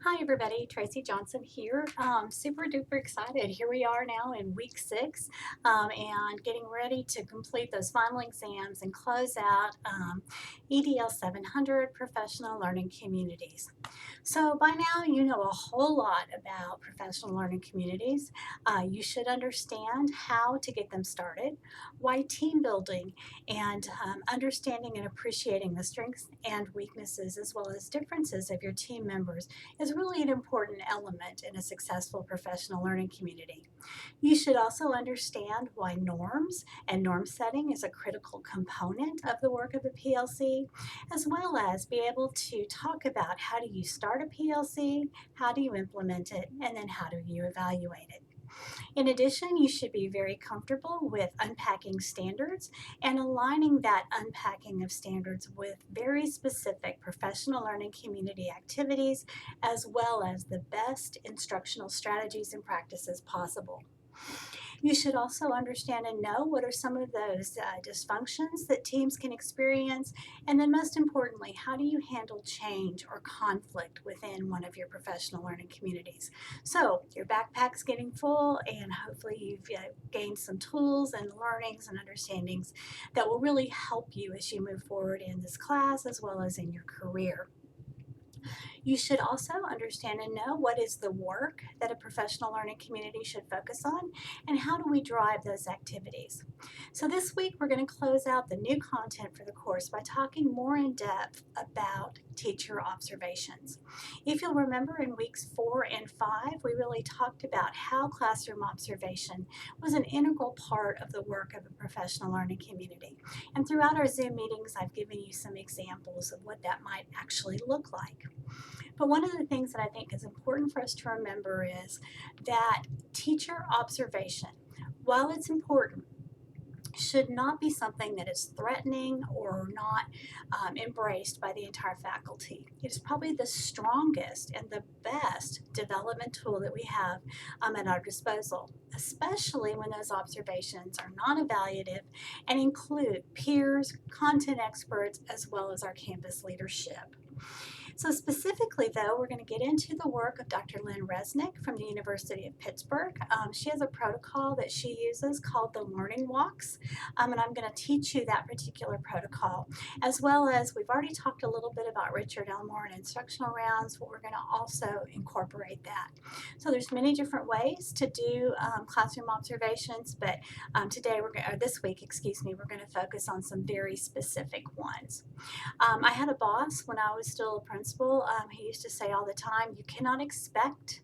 Hi everybody, Tracy Johnson here. Super duper excited. Here we are now in week 6 and getting ready to complete those final exams and close out EDL 700 Professional Learning Communities. So by now you know a whole lot about professional learning communities. You should understand how to get them started, why team building and understanding and appreciating the strengths and weaknesses as well as differences of your team members is really an important element in a successful professional learning community. You should also understand why norms and norm setting is a critical component of the work of a PLC, as well as be able to talk about how do you start a PLC, how do you implement it, and then how do you evaluate it. In addition, you should be very comfortable with unpacking standards and aligning that unpacking of standards with very specific professional learning community activities, as well as the best instructional strategies and practices possible. You should also understand and know what are some of those dysfunctions that teams can experience, and then most importantly, how do you handle change or conflict within one of your professional learning communities. So your backpack's getting full, and hopefully you've gained some tools and learnings and understandings that will really help you as you move forward in this class as well as in your career. You should also understand and know what is the work that a professional learning community should focus on and how do we drive those activities. So this week we're going to close out the new content for the course by talking more in depth about teacher observations. If you'll remember in weeks 4 and 5, we really talked about how classroom observation was an integral part of the work of a professional learning community. And throughout our Zoom meetings, I've given you some examples of what that might actually look like. But one of the things that I think is important for us to remember is that teacher observation, while it's important, should not be something that is threatening or not embraced by the entire faculty. It is probably the strongest and the best development tool that we have at our disposal, especially when those observations are non-evaluative and include peers, content experts, as well as our campus leadership. So specifically, though, we're going to get into the work of Dr. Lynn Resnick from the University of Pittsburgh. She has a protocol that she uses called the Learning Walks, and I'm going to teach you that particular protocol, as well as we've already talked a little bit about Richard Elmore and instructional rounds, but we're going to also incorporate that. So there's many different ways to do classroom observations, but this week, we're going to focus on some very specific ones. I had a boss when I was still a principal. He used to say all the time, you cannot expect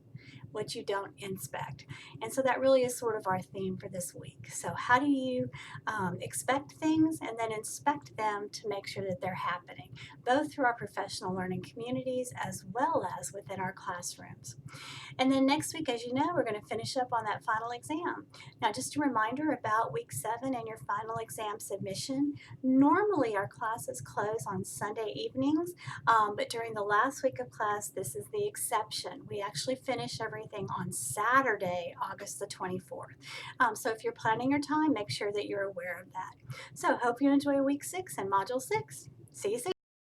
what you don't inspect. And so that really is sort of our theme for this week. So how do you expect things and then inspect them to make sure that they're happening, both through our professional learning communities as well as within our classrooms. And then next week, as you know, we're going to finish up on that final exam. Now, just a reminder about week 7 and your final exam submission. Normally, our classes close on Sunday evenings, but during the last week of class, this is the exception. We actually finish everything on Saturday, August the 24th. So if you're planning your time, make sure that you're aware of that. So hope you enjoy week 6 and module 6. See you soon.